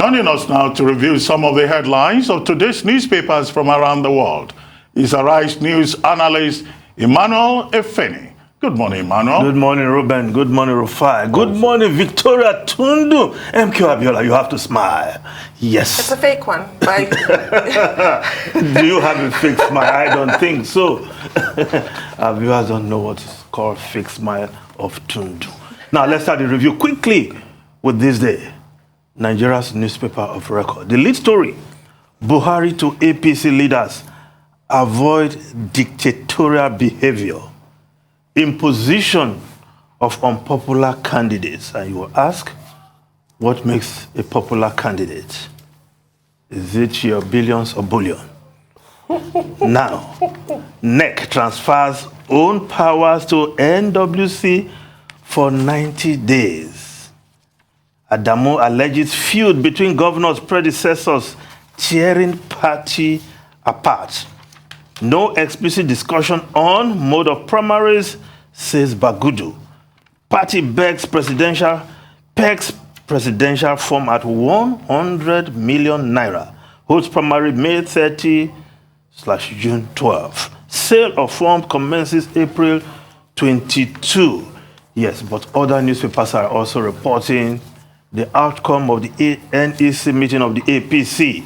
Joining us now to review some of the headlines of today's newspapers from around the world is Arise News analyst Emmanuel Efeni. Good morning, Emmanuel. Good morning, Ruben. Good morning, Rufai. Good morning, Victoria Tundu. MQ Abiola, you have to smile. Yes. It's a fake one. Do you have a fake smile? I don't think so. Our viewers don't know what is called fake smile of Tundu. Now, let's start the review quickly with this day. Nigeria's newspaper of record. The lead story, Buhari to APC leaders, avoid dictatorial behavior. Imposition of unpopular candidates. And you will ask, what makes a popular candidate? Is it your billions or bullion? Now, NEC transfers own powers to NWC for 90 days. Adamu alleges feud between governors' predecessors tearing party apart. No explicit discussion on mode of primaries, says Bagudu. Party pegs presidential form at 100 million naira. Holds primary May 30/June 12. Sale of form commences April 22. Yes, but other newspapers are also reporting the outcome of the NEC meeting of the APC.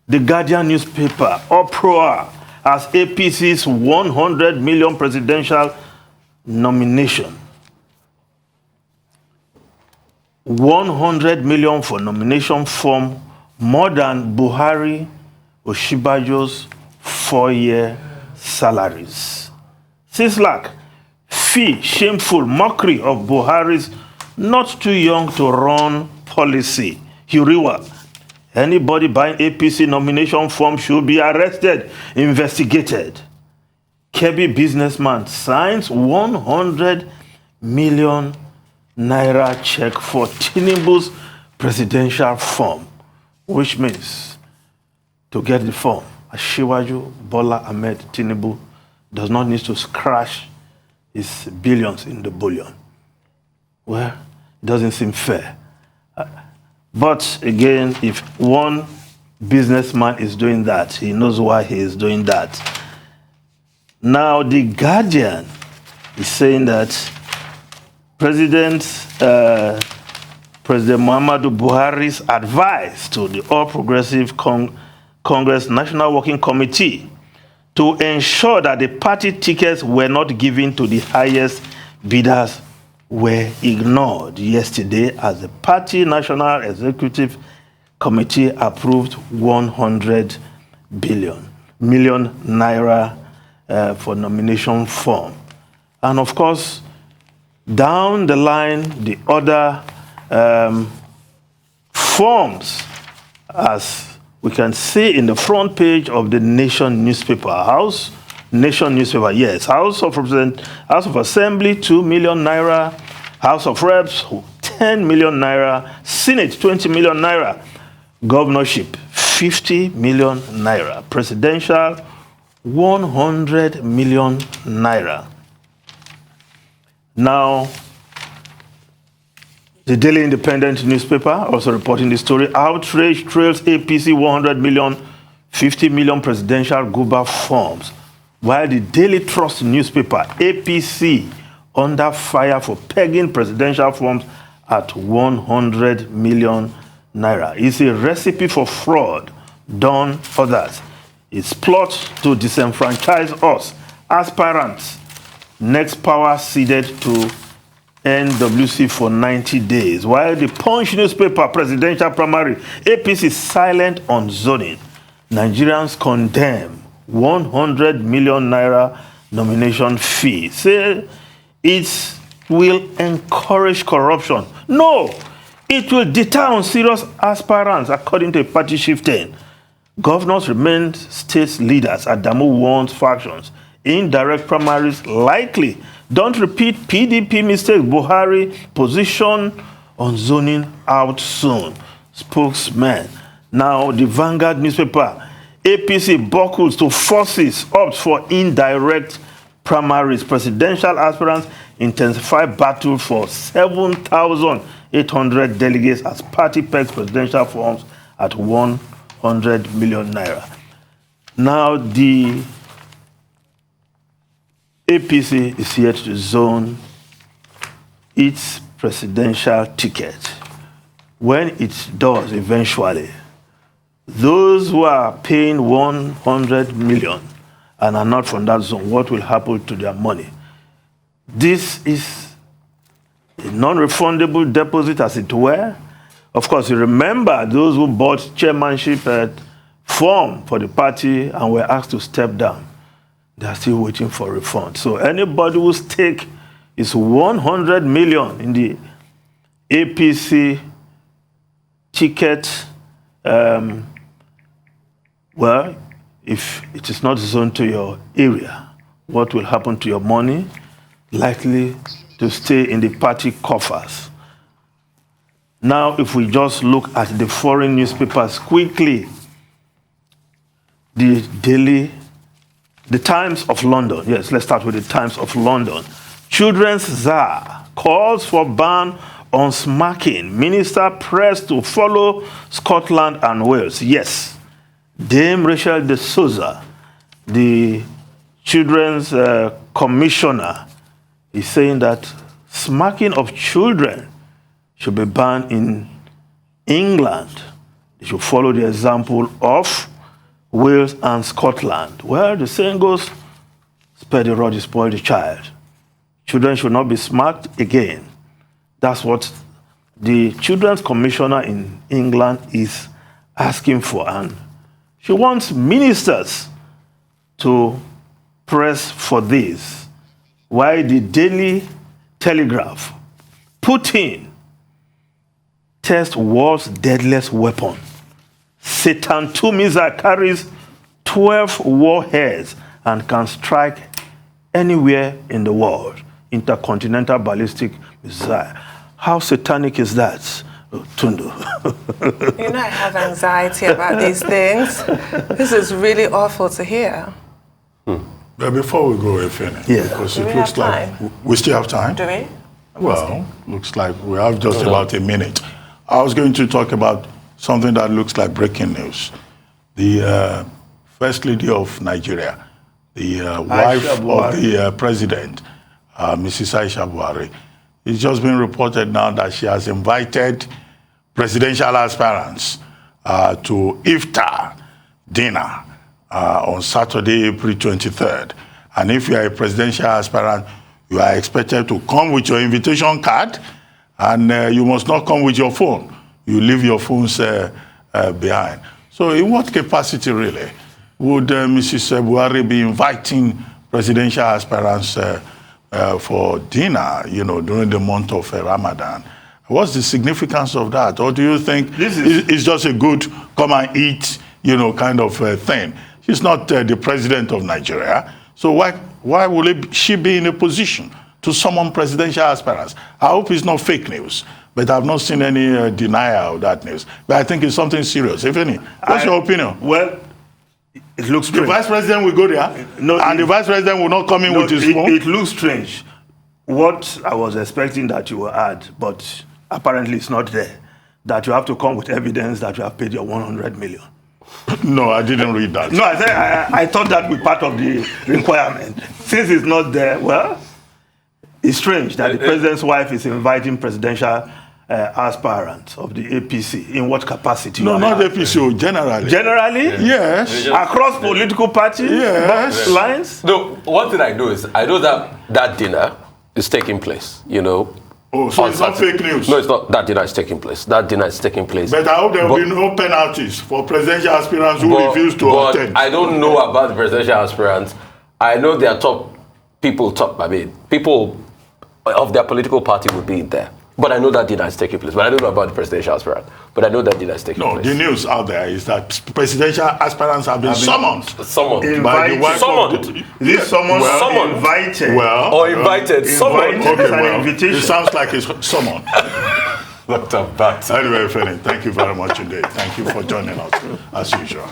The Guardian newspaper, uproar as APC's 100 million presidential nomination. 100 million for nomination form, more than Buhari Oshibajo's 4-year salaries. Sislak, fee, shameful mockery of Buhari's not too young to run policy. Hiriwa, anybody buying APC nomination form should be arrested, investigated. Kebbi businessman signs 100 million naira check for Tinubu's presidential form, which means to get the form, Asiwaju Bola Ahmed Tinubu does not need to scratch his billions in the bullion. Well, it doesn't seem fair. But again, if one businessman is doing that, he knows why he is doing that. Now, the Guardian is saying that President Muhammadu Buhari's advice to the All Progressive Congress National Working Committee to ensure that the party tickets were not given to the highest bidders were ignored yesterday as the party National Executive Committee approved 100 million naira for nomination form. And of course, down the line, the other forms, as we can see in the front page of the Nation newspaper, House of Assembly, 2 million naira, House of Reps, 10 million naira, Senate, 20 million naira, governorship, 50 million naira, presidential, 100 million naira. Now, the Daily Independent newspaper also reporting the story. Outrage trails APC 100 million, 50 million presidential Guba forms. While the Daily Trust newspaper, APC under fire for pegging presidential forms at 100 million naira. It's a recipe for fraud done others. It's plot to disenfranchise us, aspirants. Next power ceded to NWC for 90 days. While the Punch newspaper presidential primary, APC silent on zoning. Nigerians condemn 100 million naira nomination fee. Say it will encourage corruption. No, it will deter serious aspirants, according to a party chieftain. Governors remain state leaders. Adamu warns factions. Indirect primaries likely. Don't repeat PDP mistakes. Buhari position on zoning out soon. Spokesman. Now, the Vanguard newspaper. APC buckles to forces opt for indirect primaries. Presidential aspirants intensify battle for 7,000 800 delegates as party pegs presidential forms at 100 million naira. Now the APC is yet to zone its presidential ticket. When it does eventually, those who are paying 100 million and are not from that zone, what will happen to their money? This is a non-refundable deposit, as it were. Of course, you remember those who bought chairmanship form for the party and were asked to step down. They are still waiting for refund. So anybody whose stake is 100 million in the APC ticket, well, if it is not zoned to your area, what will happen to your money? Likely to stay in the party coffers. Now, if we just look at the foreign newspapers quickly, the Times of London. Yes, let's start with the Times of London. Children's Czar calls for ban on smacking. Minister pressed to follow Scotland and Wales. Yes, Dame Rachel de Souza, the Children's Commissioner, is saying that smacking of children should be banned in England. They should follow the example of Wales and Scotland. Well, the saying goes, spare the rod, spoil the child. Children should not be smacked again. That's what the Children's Commissioner in England is asking for. And she wants ministers to press for this. Why the Daily Telegraph, Putin tests world's deadliest weapon. Satan 2 missile carries 12 warheads and can strike anywhere in the world. Intercontinental ballistic missile. How satanic is that, Tundu? You know, I have anxiety about these things. This is really awful to hear. But before we go, Efeni, because it looks like we still have time. Do we? Well, looks like we have just about a minute. I was going to talk about something that looks like breaking news. The First Lady of Nigeria, the wife of the President, Mrs. Aisha Buhari, it's just been reported now that she has invited presidential aspirants to iftar dinner on Saturday, April 23rd. And if you are a presidential aspirant, you are expected to come with your invitation card, and you must not come with your phone. You leave your phones behind. So in what capacity, really, would Mrs. Buhari be inviting presidential aspirants for dinner, you know, during the month of Ramadan? What's the significance of that? Or do you think it's just a good come and eat, you know, kind of thing? She's not the president of Nigeria. So why would she be in a position to summon presidential aspirants? I hope it's not fake news, but I've not seen any denial of that news. But I think it's something serious. If any, what's your opinion? Well, it looks strange. The vice president will go there, and the vice president will not come in with his phone? It looks strange. What I was expecting that you will add, but apparently it's not there, that you have to come with evidence that you have paid your 100 million. No, I didn't read that. No, I thought that would be part of the requirement. Since it's not there, well, it's strange that the president's wife is inviting presidential aspirants of the APC. In what capacity? No, not APC, generally. Generally? Yes. Across political parties? Yes. Lines? No, one thing I know is, I know that dinner is taking place, you know. Oh, so it's not fake news? No, it's not. That dinner is taking place. That dinner is taking place. But I hope there will be no penalties for presidential aspirants who refuse to attend. I don't know about the presidential aspirants. I know their people of their political party will be there. But I know that dinner is taking place. But I don't know about the presidential aspirant. But I know that dinner is taking place. No, the news out there is that presidential aspirants have been summoned. Summoned. By the wife summoned. This someone summoned. Invited. Well, or invited. Summoned. Okay, well, it sounds like it's summoned. Dr. Anyway, Feni, thank you very much indeed. Thank you for joining us, as usual.